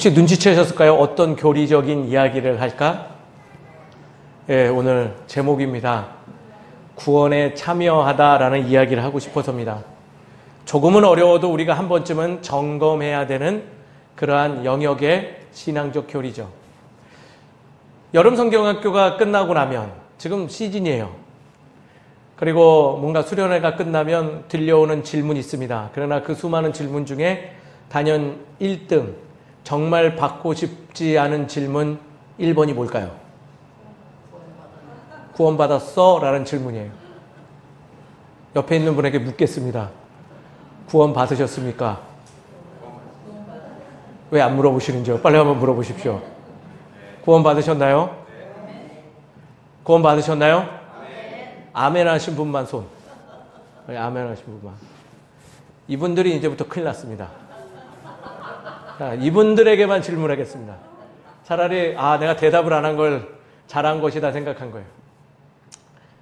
혹시 눈치채셨을까요? 어떤 교리적인 이야기를 할까? 예, 오늘 제목입니다. 구원에 참여하다라는 이야기를 하고 싶어서입니다. 조금은 어려워도 우리가 한 번쯤은 점검해야 되는 그러한 영역의 신앙적 교리죠. 여름 성경학교가 끝나고 나면 지금 시즌이에요. 그리고 뭔가 수련회가 끝나면 들려오는 질문이 있습니다. 그러나 그 수많은 질문 중에 단연 1등, 정말 받고 싶지 않은 질문 1번이 뭘까요? 구원받았어? 라는 질문이에요. 옆에 있는 분에게 묻겠습니다. 구원 받으셨습니까? 왜 안 물어보시는지요? 빨리 한번 물어보십시오. 구원 받으셨나요? 구원 받으셨나요? 아멘 하신 분만 손. 아멘 하신 분만. 이분들이 이제부터 큰일 났습니다. 자, 이분들에게만 질문하겠습니다. 차라리 내가 대답을 안 한 걸 잘한 것이다 생각한 거예요.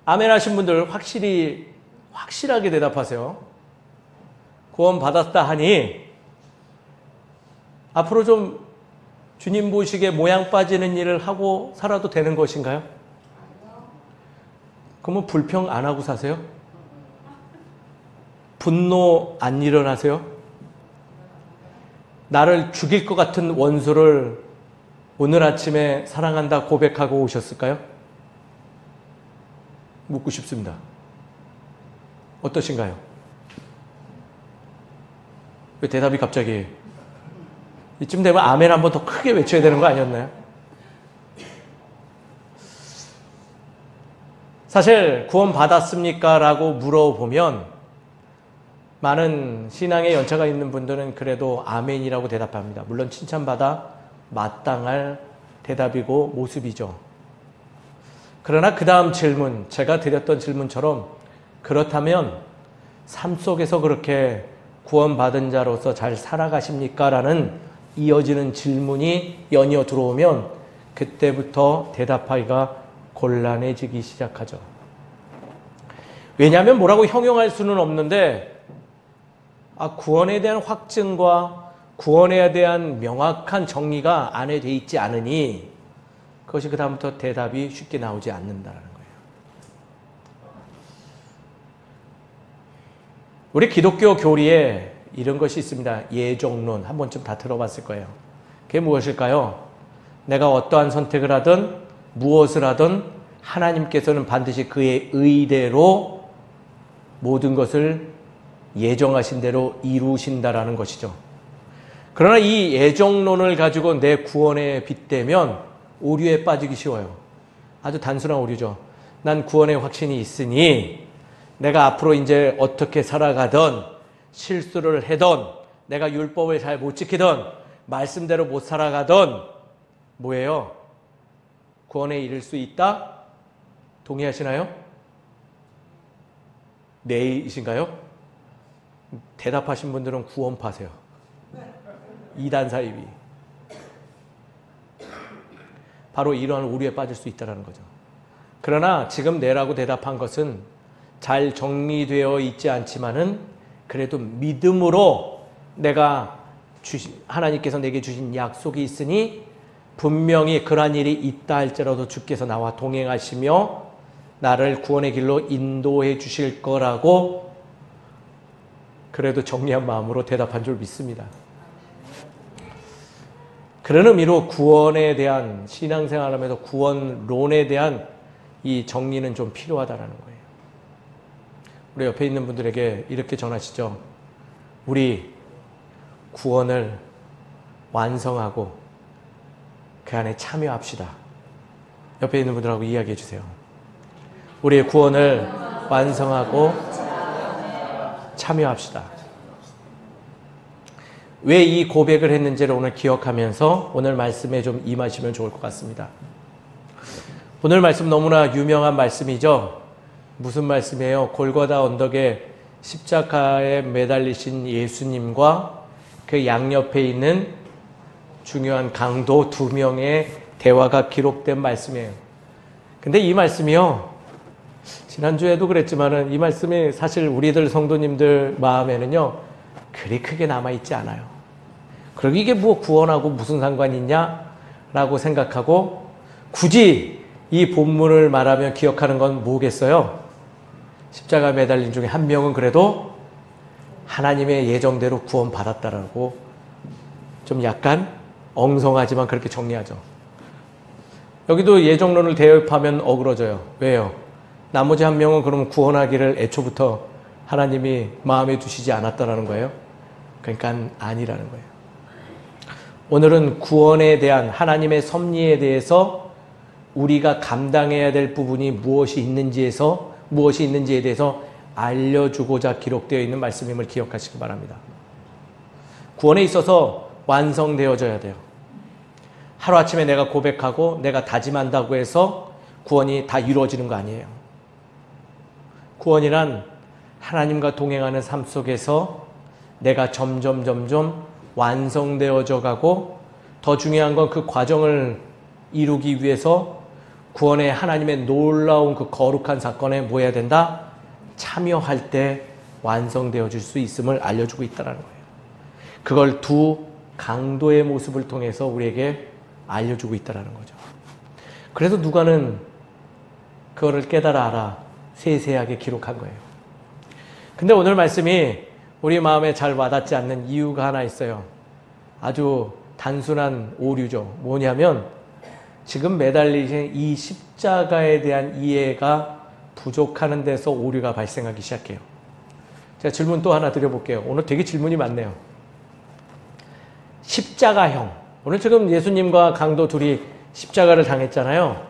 아멘 하신 분들 확실하게 대답하세요. 구원 받았다 하니 앞으로 좀 주님 보시기에 모양 빠지는 일을 하고 살아도 되는 것인가요? 그러면 불평 안 하고 사세요? 분노 안 일어나세요? 나를 죽일 것 같은 원수를 오늘 아침에 사랑한다 고백하고 오셨을까요? 묻고 싶습니다. 어떠신가요? 왜 대답이 갑자기 이쯤 되면 아멘 한번 더 크게 외쳐야 되는 거 아니었나요? 사실 구원 받았습니까? 라고 물어보면 많은 신앙의 연차가 있는 분들은 그래도 아멘이라고 대답합니다. 물론 칭찬받아 마땅할 대답이고 모습이죠. 그러나 그 다음 질문, 제가 드렸던 질문처럼 그렇다면 삶 속에서 그렇게 구원받은 자로서 잘 살아가십니까? 라는 이어지는 질문이 연이어 들어오면 그때부터 대답하기가 곤란해지기 시작하죠. 왜냐하면 뭐라고 형용할 수는 없는데 구원에 대한 확증과 구원에 대한 명확한 정리가 안에 돼 있지 않으니 그것이 그 다음부터 대답이 쉽게 나오지 않는다는 거예요. 우리 기독교 교리에 이런 것이 있습니다. 예정론. 한 번쯤 다 들어봤을 거예요. 그게 무엇일까요? 내가 어떠한 선택을 하든 무엇을 하든 하나님께서는 반드시 그의 의대로 모든 것을 예정하신 대로 이루신다라는 것이죠. 그러나 이 예정론을 가지고 내 구원에 빗대면 오류에 빠지기 쉬워요. 아주 단순한 오류죠. 난 구원의 확신이 있으니 내가 앞으로 이제 어떻게 살아가든 실수를 해든 내가 율법을 잘 못 지키든 말씀대로 못 살아가든 뭐예요? 구원에 이를 수 있다? 동의하시나요? 네이신가요? 대답하신 분들은 구원파세요. 이단 사이비. 바로 이러한 오류에 빠질 수 있다는 거죠. 그러나 지금 네라고 대답한 것은 잘 정리되어 있지 않지만은 그래도 믿음으로 내가 하나님께서 내게 주신 약속이 있으니 분명히 그러한 일이 있다 할지라도 주께서 나와 동행하시며 나를 구원의 길로 인도해 주실 거라고 그래도 정리한 마음으로 대답한 줄 믿습니다. 그런 의미로 구원에 대한 신앙생활하면서 구원론에 대한 이 정리는 좀 필요하다는 거예요. 우리 옆에 있는 분들에게 이렇게 전하시죠. 우리 구원을 완성하고 그 안에 참여합시다. 옆에 있는 분들하고 이야기해 주세요. 우리의 구원을 완성하고 참여합시다. 왜 이 고백을 했는지를 오늘 기억하면서 오늘 말씀에 좀 임하시면 좋을 것 같습니다. 오늘 말씀 너무나 유명한 말씀이죠. 무슨 말씀이에요? 골고다 언덕에 십자가에 매달리신 예수님과 그 양옆에 있는 중요한 강도 2명의 대화가 기록된 말씀이에요. 근데 이 말씀이요. 지난주에도 그랬지만은 이 말씀이 사실 우리들 성도님들 마음에는요. 그리 크게 남아있지 않아요. 그리고 이게 뭐 구원하고 무슨 상관이 있냐라고 생각하고 굳이 이 본문을 말하면 기억하는 건 뭐겠어요? 십자가 매달린 중에 한 명은 그래도 하나님의 예정대로 구원받았다라고 좀 약간 엉성하지만 그렇게 정리하죠. 여기도 예정론을 대입하면 어그러져요. 왜요? 나머지 한 명은 그럼 구원하기를 애초부터 하나님이 마음에 두시지 않았다라는 거예요. 그러니까 아니라는 거예요. 오늘은 구원에 대한 하나님의 섭리에 대해서 우리가 감당해야 될 부분이 무엇이 있는지에 대해서 알려주고자 기록되어 있는 말씀임을 기억하시기 바랍니다. 구원에 있어서 완성되어져야 돼요. 하루아침에 내가 고백하고 내가 다짐한다고 해서 구원이 다 이루어지는 거 아니에요. 구원이란 하나님과 동행하는 삶 속에서 내가 점점 완성되어져 가고, 더 중요한 건 그 과정을 이루기 위해서 구원의 하나님의 놀라운 그 거룩한 사건에 뭐 해야 된다? 참여할 때 완성되어질 수 있음을 알려주고 있다는 거예요. 그걸 두 강도의 모습을 통해서 우리에게 알려주고 있다는 거죠. 그래서 누가는 그거를 깨달아 알아 세세하게 기록한 거예요. 근데 오늘 말씀이 우리 마음에 잘 와닿지 않는 이유가 하나 있어요. 아주 단순한 오류죠. 뭐냐면 지금 매달리신 이 십자가에 대한 이해가 부족하는 데서 오류가 발생하기 시작해요. 제가 질문 또 하나 드려볼게요. 오늘 되게 질문이 많네요. 십자가형. 오늘 지금 예수님과 강도 둘이 십자가를 당했잖아요.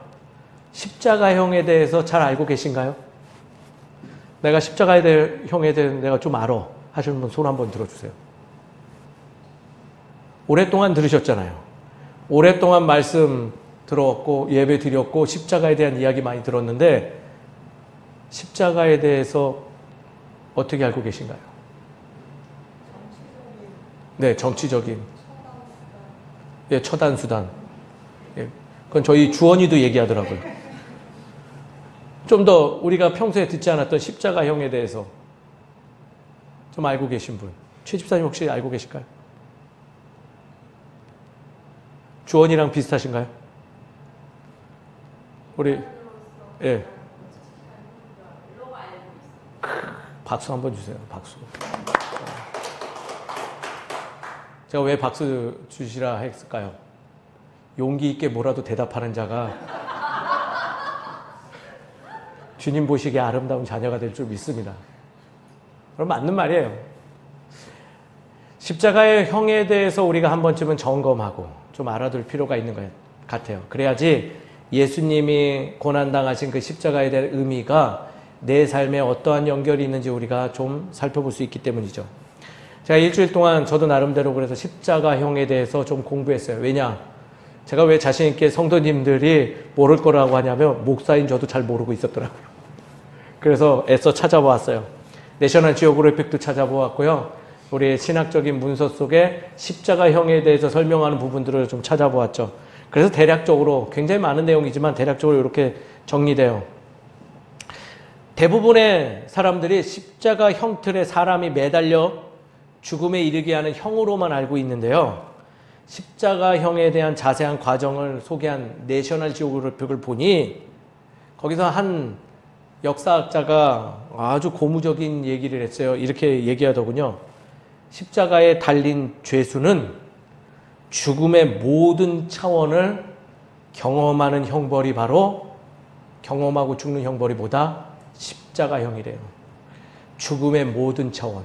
십자가형에 대해서 잘 알고 계신가요? 내가 십자가형에 대해서 내가 좀 알아 하시는 분 손 한번 들어주세요. 오랫동안 들으셨잖아요. 오랫동안 말씀 들었고 예배 드렸고 십자가에 대한 이야기 많이 들었는데 십자가에 대해서 어떻게 알고 계신가요? 네, 정치적인 처단수단. 그건 저희 주원이도 얘기하더라고요. 좀 더 우리가 평소에 듣지 않았던 십자가형에 대해서 좀 알고 계신 분. 최 집사님 혹시 알고 계실까요? 주원이랑 비슷하신가요? 우리 예. 박수 한번 주세요. 박수. 제가 왜 박수 주시라 했을까요? 용기 있게 뭐라도 대답하는 자가 주님 보시기에 아름다운 자녀가 될 줄 믿습니다. 그럼 맞는 말이에요. 십자가의 형에 대해서 우리가 한 번쯤은 점검하고 좀 알아둘 필요가 있는 것 같아요. 그래야지 예수님이 고난당하신 그 십자가에 대한 의미가 내 삶에 어떠한 연결이 있는지 우리가 좀 살펴볼 수 있기 때문이죠. 제가 일주일 동안 저도 나름대로 그래서 십자가형에 대해서 좀 공부했어요. 왜냐? 제가 왜 자신 있게 성도님들이 모를 거라고 하냐면 목사인 저도 잘 모르고 있었더라고요. 그래서 애써 찾아보았어요. 내셔널 지오그래픽도 찾아보았고요. 우리의 신학적인 문서 속에 십자가형에 대해서 설명하는 부분들을 좀 찾아보았죠. 그래서 대략적으로 굉장히 많은 내용이지만 대략적으로 이렇게 정리돼요. 대부분의 사람들이 십자가 형틀에 사람이 매달려 죽음에 이르게 하는 형으로만 알고 있는데요. 십자가형에 대한 자세한 과정을 소개한 내셔널 지오그래픽을 보니 거기서 한 역사학자가 아주 고무적인 얘기를 했어요. 이렇게 얘기하더군요. 십자가에 달린 죄수는 죽음의 모든 차원을 경험하는 형벌이 바로 경험하고 죽는 형벌이 뭐다? 십자가형이래요. 죽음의 모든 차원.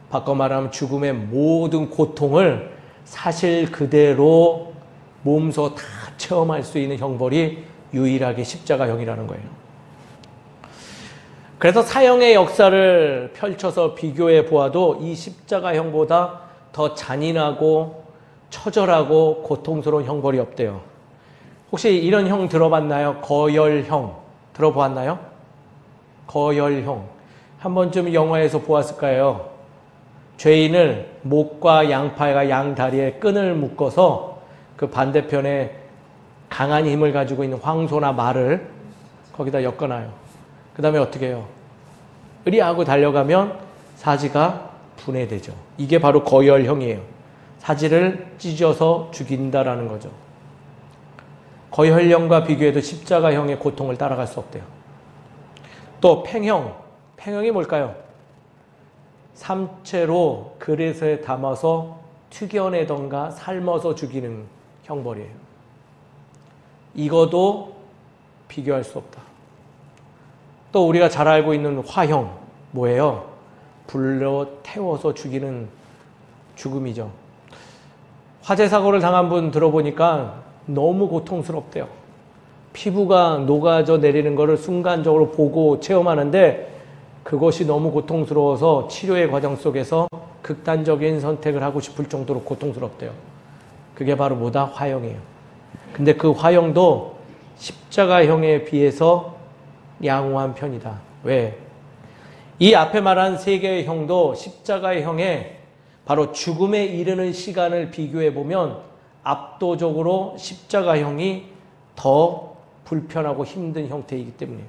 바꿔 말하면 죽음의 모든 고통을 사실 그대로 몸소 다 체험할 수 있는 형벌이 유일하게 십자가형이라는 거예요. 그래서 사형의 역사를 펼쳐서 비교해 보아도 이 십자가형보다 더 잔인하고 처절하고 고통스러운 형벌이 없대요. 혹시 이런 형 들어봤나요? 거열형 들어보았나요? 거열형. 한 번쯤 영화에서 보았을까요? 죄인을 목과 양팔과 양다리에 끈을 묶어서 그 반대편에 강한 힘을 가지고 있는 황소나 말을 거기다 엮어놔요. 그 다음에 어떻게 해요? 으리하고 달려가면 사지가 분해되죠. 이게 바로 거열형이에요. 사지를 찢어서 죽인다라는 거죠. 거혈령과 비교해도 십자가형의 고통을 따라갈 수 없대요. 또 팽형이 뭘까요? 삼체로 그릇에 담아서 튀겨내던가 삶아서 죽이는 형벌이에요. 이거도 비교할 수 없다. 또 우리가 잘 알고 있는 화형, 뭐예요? 불로 태워서 죽이는 죽음이죠. 화재 사고를 당한 분 들어보니까 너무 고통스럽대요. 피부가 녹아져 내리는 것을 순간적으로 보고 체험하는데 그것이 너무 고통스러워서 치료의 과정 속에서 극단적인 선택을 하고 싶을 정도로 고통스럽대요. 그게 바로 뭐다? 화형이에요. 근데 그 화형도 십자가형에 비해서 양호한 편이다. 왜? 이 앞에 말한 세 개의 형도 십자가의 형에 바로 죽음에 이르는 시간을 비교해 보면 압도적으로 십자가형이 더 불편하고 힘든 형태이기 때문이에요.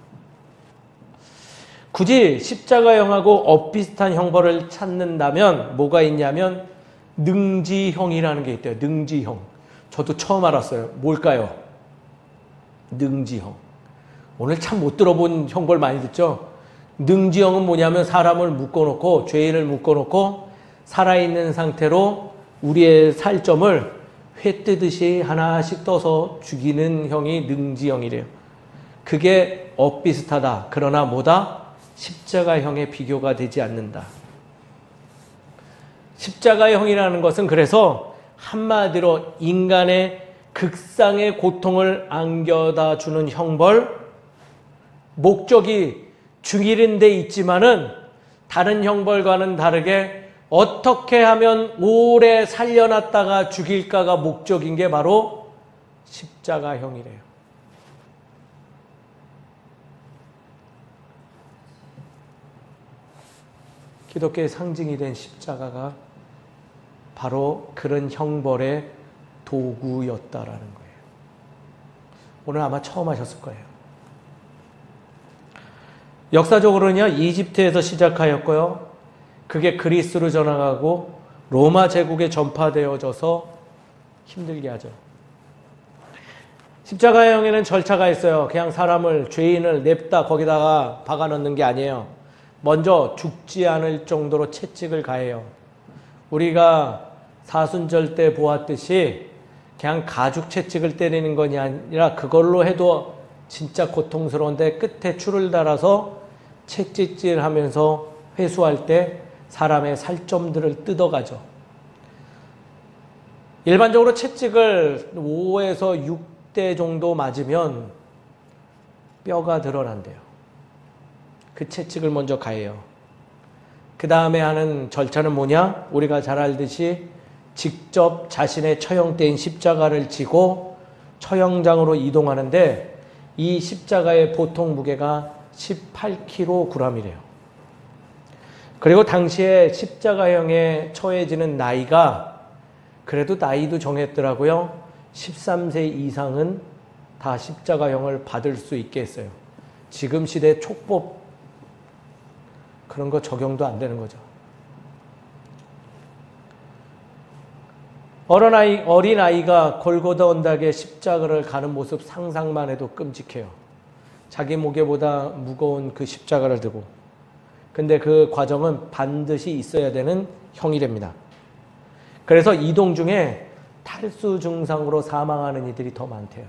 굳이 십자가형하고 엇비슷한 형벌을 찾는다면 뭐가 있냐면 능지형이라는 게 있대요. 능지형. 저도 처음 알았어요. 뭘까요? 능지형. 오늘 참 못 들어본 형벌 많이 듣죠? 능지형은 뭐냐면 사람을 묶어놓고, 죄인을 묶어놓고 살아있는 상태로 우리의 살점을 회 뜨듯이 하나씩 떠서 죽이는 형이 능지형이래요. 그게 엇비슷하다. 그러나 뭐다? 십자가형에 비교가 되지 않는다. 십자가형이라는 것은 그래서 한마디로 인간의 극상의 고통을 안겨다 주는 형벌, 목적이 죽이는 데 있지만은 다른 형벌과는 다르게 어떻게 하면 오래 살려놨다가 죽일까가 목적인 게 바로 십자가형이래요. 기독교의 상징이 된 십자가가 바로 그런 형벌의 도구였다라는 거예요. 오늘 아마 처음 하셨을 거예요. 역사적으로는요, 이집트에서 시작하였고요. 그게 그리스로 전화가고 로마 제국에 전파되어져서 힘들게 하죠. 십자가형에는 절차가 있어요. 그냥 사람을, 죄인을 냅다 거기다가 박아 넣는 게 아니에요. 먼저 죽지 않을 정도로 채찍을 가해요. 우리가 사순절 때 보았듯이 그냥 가죽 채찍을 때리는 것이 아니라 그걸로 해도 진짜 고통스러운데 끝에 줄을 달아서 채찍질하면서 회수할 때 사람의 살점들을 뜯어가죠. 일반적으로 채찍을 5에서 6대 정도 맞으면 뼈가 드러난대요. 그 채찍을 먼저 가해요. 그 다음에 하는 절차는 뭐냐? 우리가 잘 알듯이 직접 자신의 처형대인 십자가를 지고 처형장으로 이동하는데 이 십자가의 보통 무게가 18kg이래요. 그리고 당시에 십자가형에 처해지는 나이가 그래도 나이도 정했더라고요. 13세 이상은 다 십자가형을 받을 수 있게 했어요. 지금 시대 촉법 그런 거 적용도 안 되는 거죠. 어린아이가 골고다 언덕에 십자가를 가는 모습 상상만 해도 끔찍해요. 자기 무게보다 무거운 그 십자가를 들고. 근데 그 과정은 반드시 있어야 되는 형이랍니다. 그래서 이동 중에 탈수 증상으로 사망하는 이들이 더 많대요.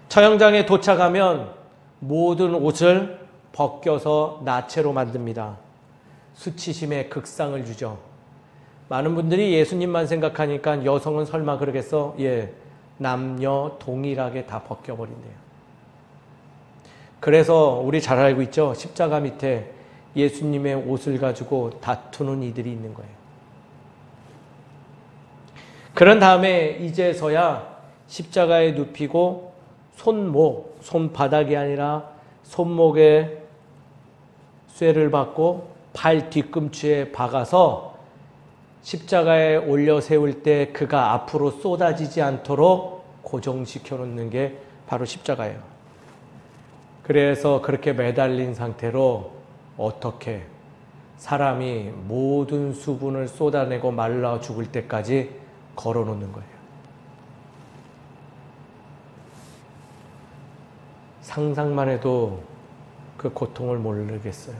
처형장에 도착하면 모든 옷을 벗겨서 나체로 만듭니다. 수치심에 극상을 주죠. 많은 분들이 예수님만 생각하니까 여성은 설마 그러겠어? 예, 남녀 동일하게 다 벗겨버린대요. 그래서 우리 잘 알고 있죠? 십자가 밑에 예수님의 옷을 가지고 다투는 이들이 있는 거예요. 그런 다음에 이제서야 십자가에 눕히고 손바닥이 아니라 손목에 쇠를 받고 발 뒤꿈치에 박아서 십자가에 올려 세울 때 그가 앞으로 쏟아지지 않도록 고정시켜 놓는 게 바로 십자가예요. 그래서 그렇게 매달린 상태로 어떻게 사람이 모든 수분을 쏟아내고 말라 죽을 때까지 걸어놓는 거예요. 상상만 해도 그 고통을 모르겠어요.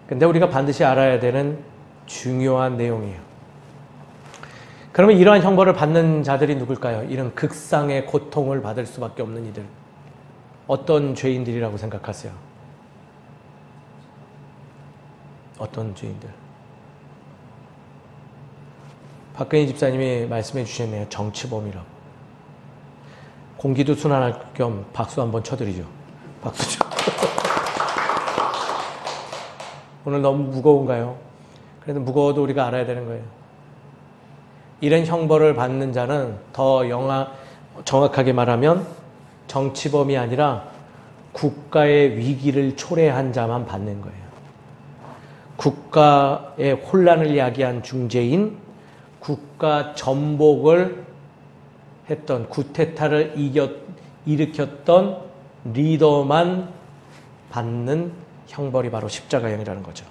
근데 우리가 반드시 알아야 되는 중요한 내용이에요. 그러면 이러한 형벌을 받는 자들이 누굴까요? 이런 극상의 고통을 받을 수밖에 없는 이들. 어떤 죄인들이라고 생각하세요? 어떤 죄인들? 박근희 집사님이 말씀해 주셨네요. 정치범이라고. 공기도 순환할 겸 박수 한번 쳐드리죠. 박수 쳐. 오늘 너무 무거운가요? 그래도 무거워도 우리가 알아야 되는 거예요. 이런 형벌을 받는 자는 더 정확하게 말하면 정치범이 아니라 국가의 위기를 초래한 자만 받는 거예요. 국가의 혼란을 야기한 중재인, 국가 전복을 했던, 쿠데타를 일으켰던 리더만 받는 형벌이 바로 십자가형이라는 거죠.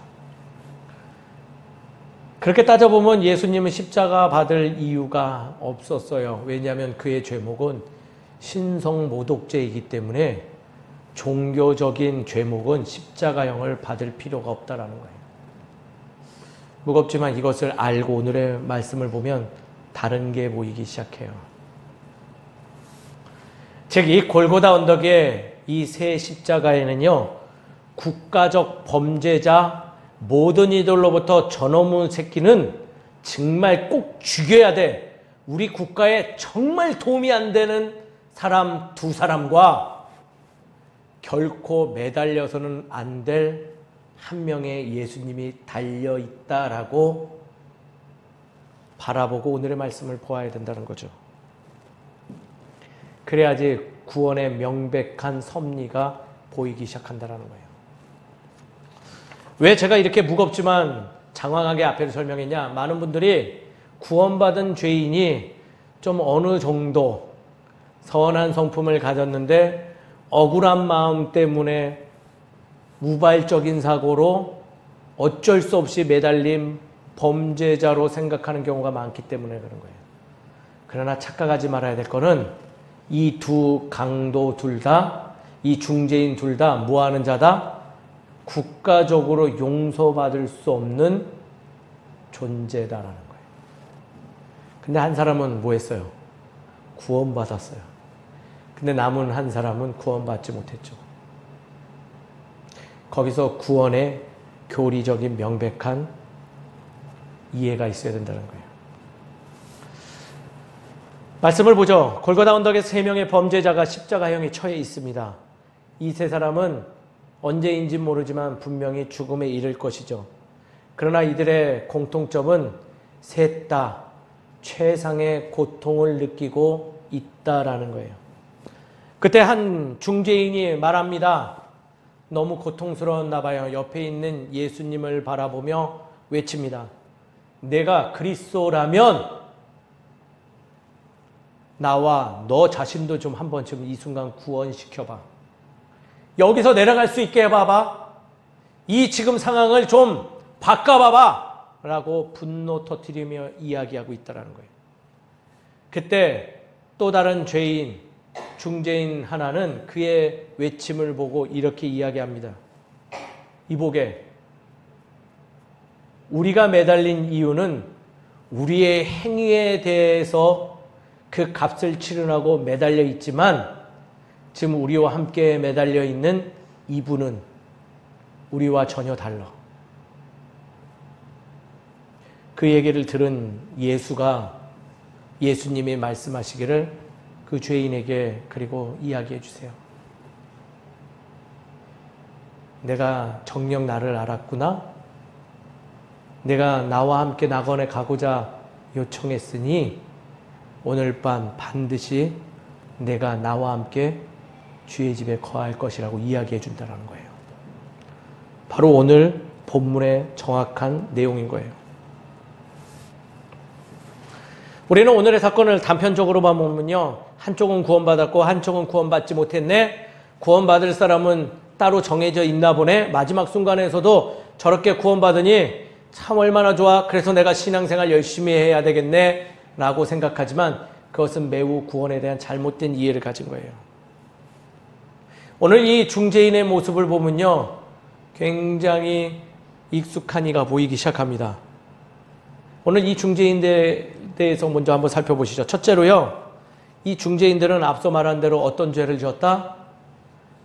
그렇게 따져보면 예수님은 십자가 받을 이유가 없었어요. 왜냐하면 그의 죄목은 신성모독죄이기 때문에 종교적인 죄목은 십자가형을 받을 필요가 없다라는 거예요. 무겁지만 이것을 알고 오늘의 말씀을 보면 다른 게 보이기 시작해요. 즉, 이 골고다 언덕의 이 세 십자가에는요, 국가적 범죄자, 모든 이들로부터 저놈의 새끼는 정말 꼭 죽여야 돼. 우리 국가에 정말 도움이 안 되는 사람 두 사람과 결코 매달려서는 안 될 한 명의 예수님이 달려있다라고 바라보고 오늘의 말씀을 보아야 된다는 거죠. 그래야지 구원의 명백한 섭리가 보이기 시작한다는 거예요. 왜 제가 이렇게 무겁지만 장황하게 앞에를 설명했냐? 많은 분들이 구원받은 죄인이 좀 어느 정도 선한 성품을 가졌는데 억울한 마음 때문에 우발적인 사고로 어쩔 수 없이 매달린 범죄자로 생각하는 경우가 많기 때문에 그런 거예요. 그러나 착각하지 말아야 될 거는 이 두 강도 둘 다, 이 중재인 둘 다 뭐하는 자다? 국가적으로 용서받을 수 없는 존재다라는 거예요. 근데 한 사람은 뭐 했어요? 구원받았어요. 근데 남은 한 사람은 구원받지 못했죠. 거기서 구원의 교리적인 명백한 이해가 있어야 된다는 거예요. 말씀을 보죠. 골고다 언덕에 세 명의 범죄자가 십자가형에 처해 있습니다. 이 세 사람은 언제인지 모르지만 분명히 죽음에 이를 것이죠. 그러나 이들의 공통점은 셋 다 최상의 고통을 느끼고 있다라는 거예요. 그때 한 중재인이 말합니다. 너무 고통스러웠나 봐요. 옆에 있는 예수님을 바라보며 외칩니다. 내가 그리스도라면 나와 너 자신도 좀 한 번쯤 이 순간 구원시켜봐. 여기서 내려갈 수 있게 해봐봐. 이 지금 상황을 좀 바꿔봐봐. 라고 분노 터뜨리며 이야기하고 있다는 거예요. 그때 또 다른 죄인, 중재인 하나는 그의 외침을 보고 이렇게 이야기합니다. 이보게, 우리가 매달린 이유는 우리의 행위에 대해서 그 값을 치르라고 매달려 있지만 지금 우리와 함께 매달려 있는 이분은 우리와 전혀 달라. 그 얘기를 들은 예수님이 말씀하시기를 그 죄인에게 그리고 이야기해 주세요. 내가 정녕 나를 알았구나. 내가 나와 함께 낙원에 가고자 요청했으니 오늘 밤 반드시 내가 나와 함께 주의 집에 거할 것이라고 이야기해 준다는 거예요. 바로 오늘 본문의 정확한 내용인 거예요. 우리는 오늘의 사건을 단편적으로만 보면요, 한쪽은 구원받았고 한쪽은 구원받지 못했네. 구원받을 사람은 따로 정해져 있나 보네. 마지막 순간에서도 저렇게 구원받으니 참 얼마나 좋아. 그래서 내가 신앙생활 열심히 해야 되겠네 라고 생각하지만 그것은 매우 구원에 대한 잘못된 이해를 가진 거예요. 오늘 이 중재인의 모습을 보면요, 굉장히 익숙한 이가 보이기 시작합니다. 오늘 이 중재인들에 대해서 먼저 한번 살펴보시죠. 첫째로요, 이 중재인들은 앞서 말한 대로 어떤 죄를 지었다?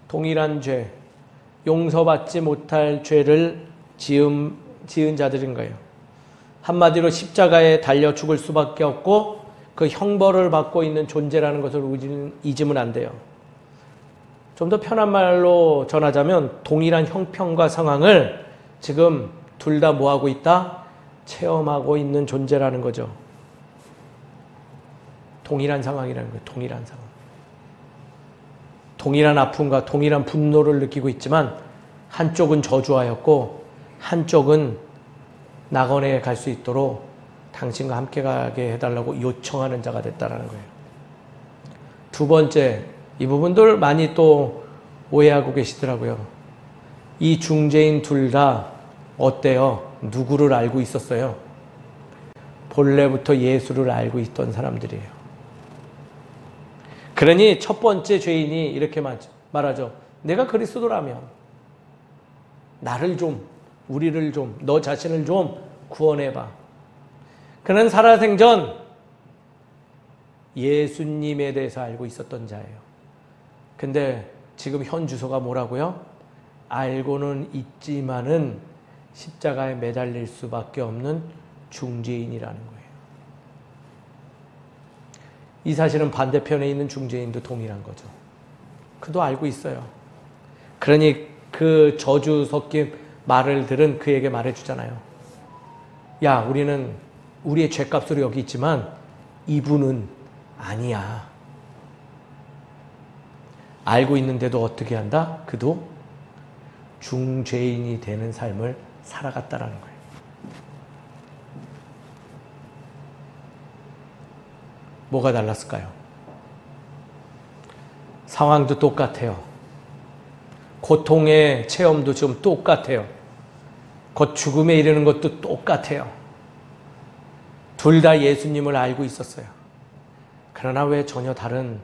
동일한 죄, 용서받지 못할 죄를 지은 자들인 거예요. 한마디로 십자가에 달려 죽을 수밖에 없고 그 형벌을 받고 있는 존재라는 것을 잊으면 안 돼요. 좀 더 편한 말로 전하자면 동일한 형편과 상황을 지금 둘 다 뭐하고 있다? 체험하고 있는 존재라는 거죠. 동일한 상황이라는 거예요. 동일한 상황. 동일한 아픔과 동일한 분노를 느끼고 있지만 한쪽은 저주하였고 한쪽은 낙원에 갈 수 있도록 당신과 함께 가게 해달라고 요청하는 자가 됐다는 거예요. 두 번째, 이 부분들 많이 또 오해하고 계시더라고요. 이 중재인 둘 다 어때요? 누구를 알고 있었어요? 본래부터 예수를 알고 있던 사람들이에요. 그러니 첫 번째 죄인이 이렇게 말하죠. 내가 그리스도라면 나를 좀, 우리를 좀, 너 자신을 좀 구원해봐. 그는 살아생전 예수님에 대해서 알고 있었던 자예요. 근데 지금 현 주소가 뭐라고요? 알고는 있지만은 십자가에 매달릴 수밖에 없는 중재인이라는 거예요. 이 사실은 반대편에 있는 중재인도 동일한 거죠. 그도 알고 있어요. 그러니 그 저주 섞인 말을 들은 그에게 말해주잖아요. 야, 우리는 우리의 죄값으로 여기 있지만 이분은 아니야. 알고 있는데도 어떻게 한다? 그도 중죄인이 되는 삶을 살아갔다라는 거예요. 뭐가 달랐을까요? 상황도 똑같아요. 고통의 체험도 지금 똑같아요. 곧 죽음에 이르는 것도 똑같아요. 둘 다 예수님을 알고 있었어요. 그러나 왜 전혀 다른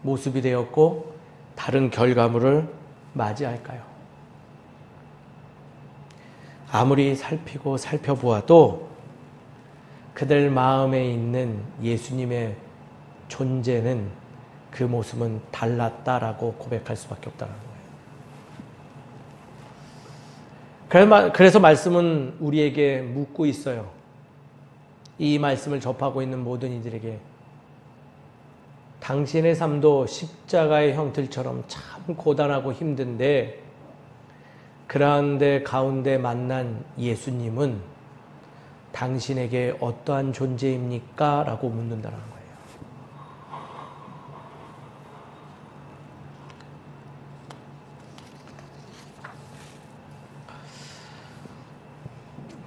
모습이 되었고 다른 결과물을 맞이할까요? 아무리 살펴보아도 그들 마음에 있는 예수님의 존재는 그 모습은 달랐다라고 고백할 수밖에 없다는 거예요. 그래서 말씀은 우리에게 묻고 있어요. 이 말씀을 접하고 있는 모든 이들에게 당신의 삶도 십자가의 형틀처럼 참 고단하고 힘든데 그런데 가운데 만난 예수님은 당신에게 어떠한 존재입니까? 라고 묻는다는 거예요.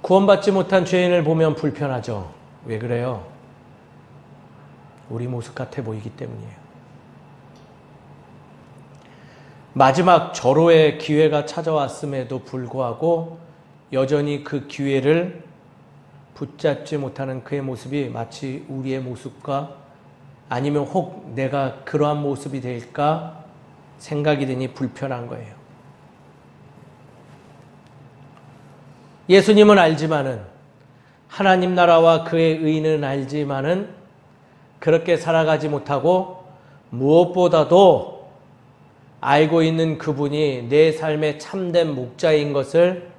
구원받지 못한 죄인을 보면 불편하죠. 왜 그래요? 우리 모습 같아 보이기 때문이에요. 마지막 절호의 기회가 찾아왔음에도 불구하고 여전히 그 기회를 붙잡지 못하는 그의 모습이 마치 우리의 모습과 아니면 혹 내가 그러한 모습이 될까 생각이 드니 불편한 거예요. 예수님은 알지만은 하나님 나라와 그의 의는 알지만은 그렇게 살아가지 못하고 무엇보다도 알고 있는 그분이 내 삶의 참된 목자인 것을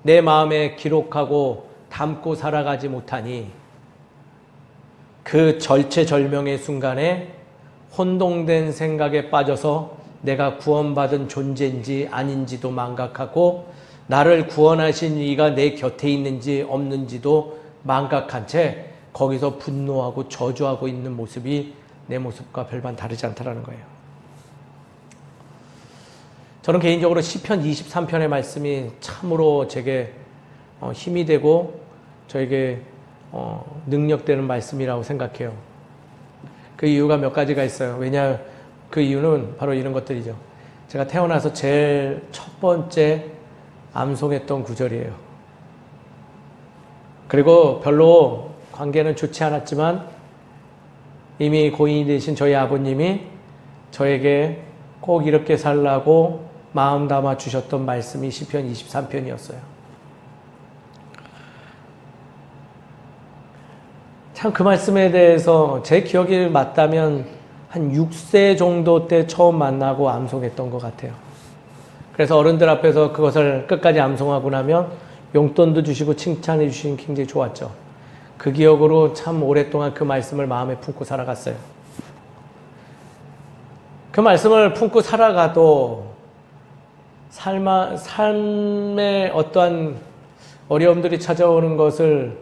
내 마음에 기록하고 담고 살아가지 못하니 그 절체절명의 순간에 혼동된 생각에 빠져서 내가 구원받은 존재인지 아닌지도 망각하고 나를 구원하신 이가 내 곁에 있는지 없는지도 망각한 채 거기서 분노하고 저주하고 있는 모습이 내 모습과 별반 다르지 않다는 거예요. 저는 개인적으로 시편 23편의 말씀이 참으로 제게 힘이 되고 저에게 능력되는 말씀이라고 생각해요. 그 이유가 몇 가지가 있어요. 왜냐, 그 이유는 바로 이런 것들이죠. 제가 태어나서 제일 첫 번째 암송했던 구절이에요. 그리고 별로 관계는 좋지 않았지만 이미 고인이 되신 저희 아버님이 저에게 꼭 이렇게 살라고 마음 담아 주셨던 말씀이 시편 23편이었어요. 참 그 말씀에 대해서 제 기억이 맞다면 한 6세 정도 때 처음 만나고 암송했던 것 같아요. 그래서 어른들 앞에서 그것을 끝까지 암송하고 나면 용돈도 주시고 칭찬해 주시는 게 굉장히 좋았죠. 그 기억으로 참 오랫동안 그 말씀을 마음에 품고 살아갔어요. 그 말씀을 품고 살아가도 삶의 어떠한 어려움들이 찾아오는 것을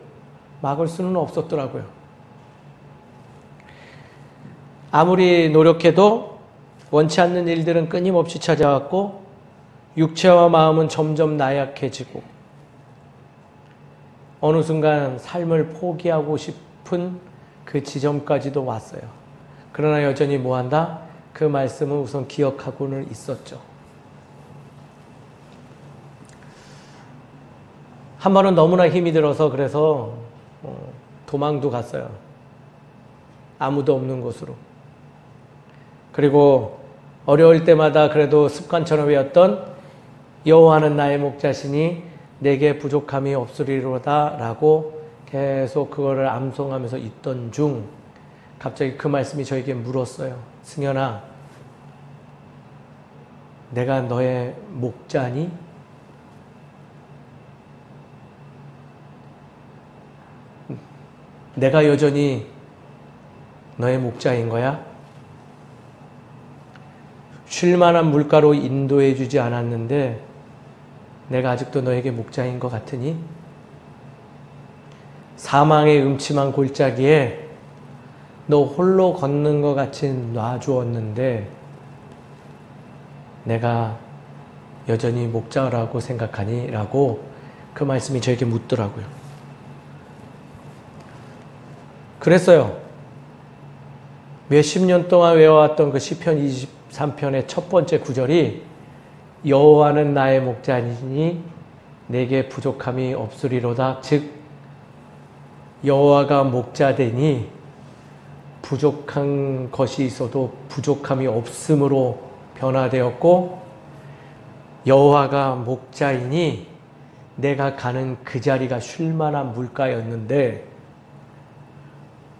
막을 수는 없었더라고요. 아무리 노력해도 원치 않는 일들은 끊임없이 찾아왔고 육체와 마음은 점점 나약해지고 어느 순간 삶을 포기하고 싶은 그 지점까지도 왔어요. 그러나 여전히 뭐한다? 그 말씀은 우선 기억하고는 있었죠. 한 번은 너무나 힘이 들어서 그래서 도망도 갔어요. 아무도 없는 곳으로. 그리고 어려울 때마다 그래도 습관처럼 외웠던 여호와는 나의 목자시니 내게 부족함이 없으리로다 라고 계속 그거를 암송하면서 있던 중 갑자기 그 말씀이 저에게 물었어요. 승현아, 내가 너의 목자니? 내가 여전히 너의 목자인 거야? 쉴만한 물가로 인도해 주지 않았는데 내가 아직도 너에게 목자인 것 같으니? 사망의 음침한 골짜기에 너 홀로 걷는 것 같이 놔주었는데 내가 여전히 목자라고 생각하니? 라고 그 말씀이 저에게 묻더라고요. 그랬어요. 몇십 년 동안 외워왔던 그 시편 23편의 첫 번째 구절이 여호와는 나의 목자니니 내게 부족함이 없으리로다. 즉 여호와가 목자되니 부족한 것이 있어도 부족함이 없음으로 변화되었고 여호와가 목자이니 내가 가는 그 자리가 쉴만한 물가였는데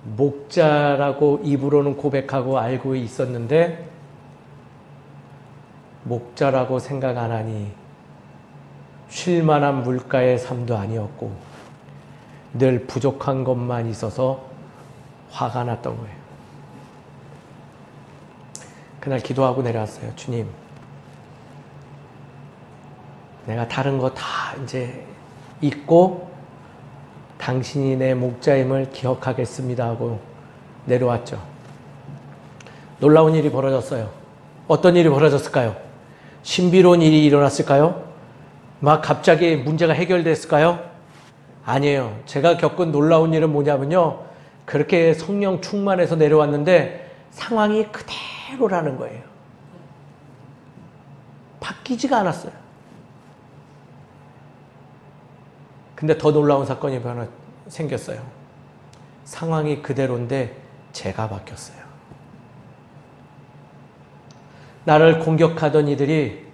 목자라고 입으로는 고백하고 알고 있었는데 목자라고 생각 안 하니 쉴만한 물가의 삶도 아니었고 늘 부족한 것만 있어서 화가 났던 거예요. 그날 기도하고 내려왔어요. 주님, 내가 다른 거 다 이제 잊고 당신이 내 목자임을 기억하겠습니다 하고 내려왔죠. 놀라운 일이 벌어졌어요. 어떤 일이 벌어졌을까요? 신비로운 일이 일어났을까요? 막 갑자기 문제가 해결됐을까요? 아니에요. 제가 겪은 놀라운 일은 뭐냐면요. 그렇게 성령 충만해서 내려왔는데 상황이 그대로라는 거예요. 바뀌지가 않았어요. 근데 더 놀라운 사건이 생겼어요. 상황이 그대로인데 제가 바뀌었어요. 나를 공격하던 이들이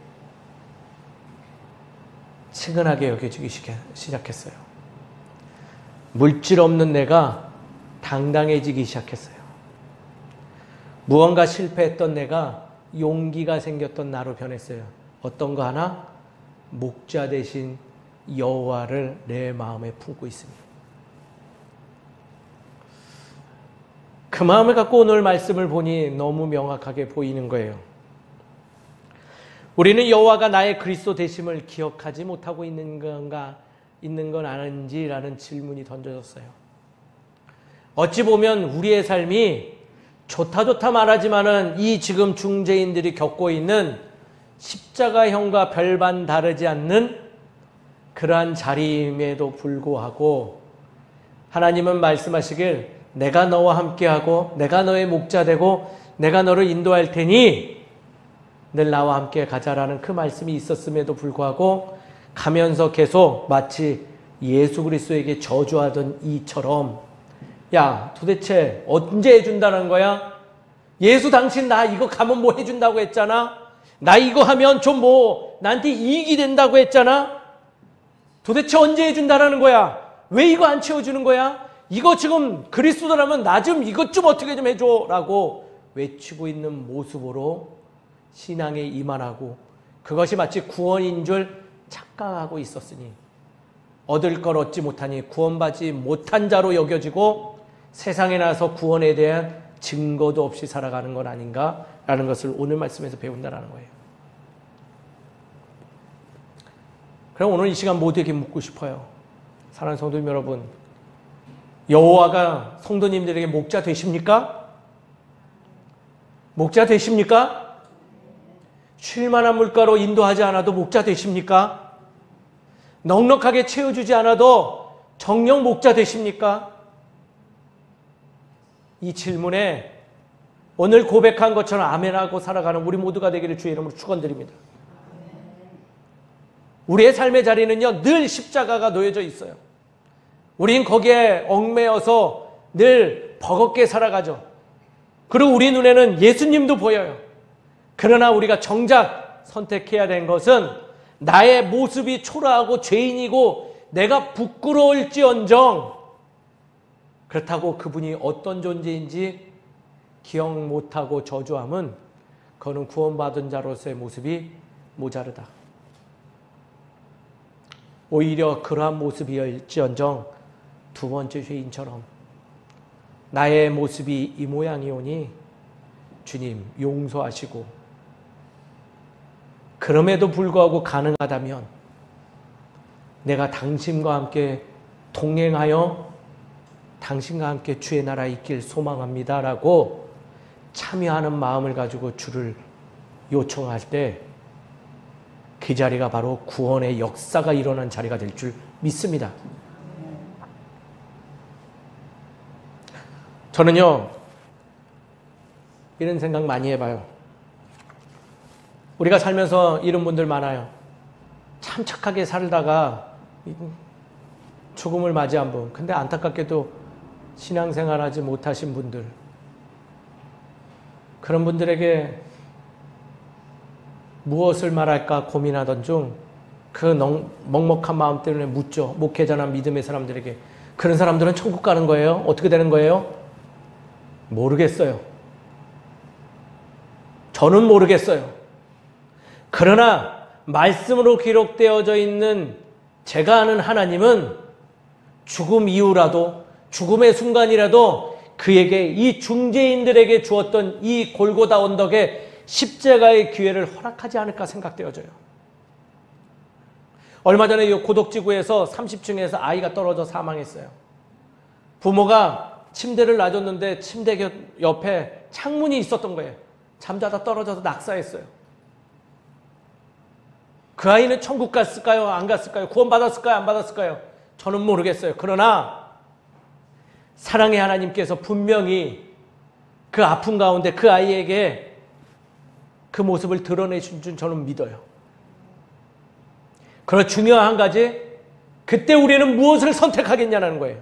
측은하게 여겨지기 시작했어요. 물질 없는 내가 당당해지기 시작했어요. 무언가 실패했던 내가 용기가 생겼던 나로 변했어요. 어떤 거 하나? 목자 대신 여호와를 내 마음에 품고 있습니다. 그 마음을 갖고 오늘 말씀을 보니 너무 명확하게 보이는 거예요. 우리는 여호와가 나의 그리스도 되심을 기억하지 못하고 있는 건 아는지라는 질문이 던져졌어요. 어찌 보면 우리의 삶이 좋다 말하지만은 이 지금 중재인들이 겪고 있는 십자가형과 별반 다르지 않는 그러한 자리임에도 불구하고 하나님은 말씀하시길 내가 너와 함께하고 내가 너의 목자 되고 내가 너를 인도할 테니 늘 나와 함께 가자라는 그 말씀이 있었음에도 불구하고 가면서 계속 마치 예수 그리스도에게 저주하던 이처럼 야 도대체 언제 해준다는 거야? 예수 당신 나 이거 가면 뭐 해준다고 했잖아? 나 이거 하면 좀 뭐 나한테 이익이 된다고 했잖아? 도대체 언제 해준다라는 거야? 왜 이거 안 채워주는 거야? 이거 지금 그리스도라면 나 좀 이것 좀 어떻게 좀 해줘 라고 외치고 있는 모습으로 신앙에 임하고 그것이 마치 구원인 줄 착각하고 있었으니 얻을 걸 얻지 못하니 구원받지 못한 자로 여겨지고 세상에 나서 구원에 대한 증거도 없이 살아가는 건 아닌가라는 것을 오늘 말씀에서 배운다는 거예요. 그럼 오늘 이 시간 모두에게 묻고 싶어요. 사랑하는 성도님 여러분, 여호와가 성도님들에게 목자 되십니까? 목자 되십니까? 쉴만한 물가로 인도하지 않아도 목자 되십니까? 넉넉하게 채워주지 않아도 정령 목자 되십니까? 이 질문에 오늘 고백한 것처럼 아멘하고 살아가는 우리 모두가 되기를 주의 이름으로 축원드립니다. 우리의 삶의 자리는요 늘 십자가가 놓여져 있어요. 우린 거기에 얽매여서 늘 버겁게 살아가죠. 그리고 우리 눈에는 예수님도 보여요. 그러나 우리가 정작 선택해야 된 것은 나의 모습이 초라하고 죄인이고 내가 부끄러울지언정 그렇다고 그분이 어떤 존재인지 기억 못하고 저주함은 그는 구원받은 자로서의 모습이 모자르다. 오히려 그러한 모습이었지언정 두 번째 죄인처럼 나의 모습이 이 모양이오니 주님 용서하시고 그럼에도 불구하고 가능하다면 내가 당신과 함께 동행하여 당신과 함께 주의 나라에 있길 소망합니다 라고 참여하는 마음을 가지고 주를 요청할 때 그 자리가 바로 구원의 역사가 일어난 자리가 될 줄 믿습니다. 저는요 이런 생각 많이 해봐요. 우리가 살면서 이런 분들 많아요. 참 착하게 살다가 죽음을 맞이한 분, 근데 안타깝게도 신앙생활하지 못하신 분들, 그런 분들에게 무엇을 말할까 고민하던 중 그 먹먹한 마음 때문에 묻죠. 목회자나 믿음의 사람들에게. 그런 사람들은 천국 가는 거예요? 어떻게 되는 거예요? 모르겠어요. 저는 모르겠어요. 그러나 말씀으로 기록되어져 있는 제가 아는 하나님은 죽음 이후라도 죽음의 순간이라도 그에게 이 중재인들에게 주었던 이 골고다 언덕에 십자가의 기회를 허락하지 않을까 생각되어져요. 얼마 전에 이 고덕지구에서 30층에서 아이가 떨어져 사망했어요. 부모가 침대를 놔줬는데 침대 옆에 창문이 있었던 거예요. 잠자다 떨어져서 낙사했어요. 그 아이는 천국 갔을까요? 안 갔을까요? 구원받았을까요? 안 받았을까요? 저는 모르겠어요. 그러나 사랑의 하나님께서 분명히 그 아픔 가운데 그 아이에게 그 모습을 드러내신 줄 저는 믿어요. 그러나 중요한 한 가지, 그때 우리는 무엇을 선택하겠냐는 거예요.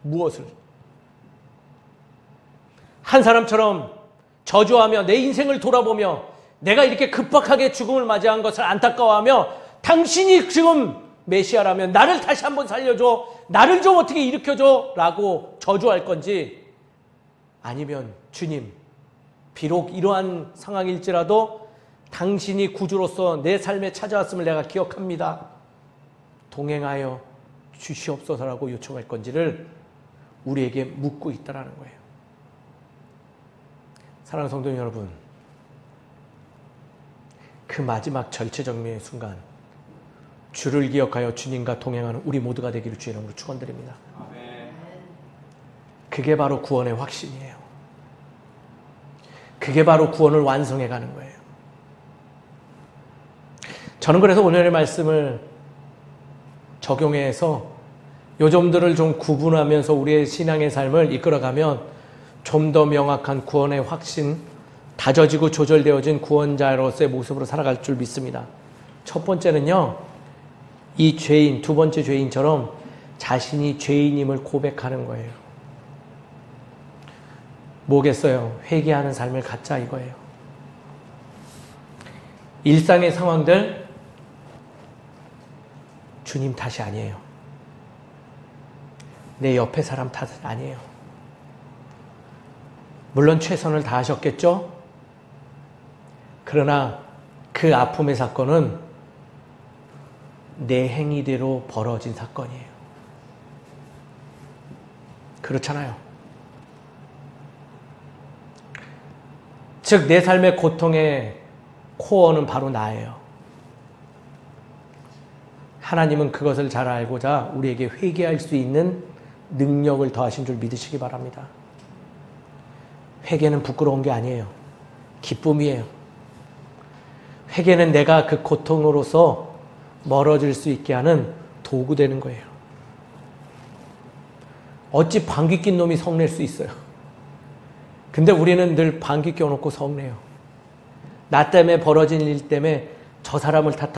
무엇을. 한 사람처럼 저주하며 내 인생을 돌아보며 내가 이렇게 급박하게 죽음을 맞이한 것을 안타까워하며 당신이 지금 메시아라면 나를 다시 한번 살려줘, 나를 좀 어떻게 일으켜줘 라고 저주할 건지, 아니면 주님 비록 이러한 상황일지라도 당신이 구주로서 내 삶에 찾아왔음을 내가 기억합니다, 동행하여 주시옵소서라고 요청할 건지를 우리에게 묻고 있다는 거예요. 사랑하는 성도 여러분, 그 마지막 절체정리의 순간 주를 기억하여 주님과 동행하는 우리 모두가 되기를 주의 이름으로 축원드립니다. 그게 바로 구원의 확신이에요. 그게 바로 구원을 완성해가는 거예요. 저는 그래서 오늘의 말씀을 적용해서 요점들을 좀 구분하면서 우리의 신앙의 삶을 이끌어가면 좀 더 명확한 구원의 확신, 다져지고 조절되어진 구원자로서의 모습으로 살아갈 줄 믿습니다. 첫 번째는요, 이 죄인, 두 번째 죄인처럼 자신이 죄인임을 고백하는 거예요. 뭐겠어요? 회개하는 삶을 갖자 이거예요. 일상의 상황들 주님 탓이 아니에요. 내 옆에 사람 탓은 아니에요. 물론 최선을 다하셨겠죠? 그러나 그 아픔의 사건은 내 행위대로 벌어진 사건이에요. 그렇잖아요. 즉, 내 삶의 고통의 코어는 바로 나예요. 하나님은 그것을 잘 알고자 우리에게 회개할 수 있는 능력을 더하신 줄 믿으시기 바랍니다. 회개는 부끄러운 게 아니에요. 기쁨이에요. 회개는 내가 그 고통으로서 멀어질 수 있게 하는 도구 되는 거예요. 어찌 방귀 낀 놈이 성낼 수 있어요? 근데 우리는 늘 방귀 껴놓고 성내요. 나 때문에 벌어진 일 때문에 저 사람을 탓하고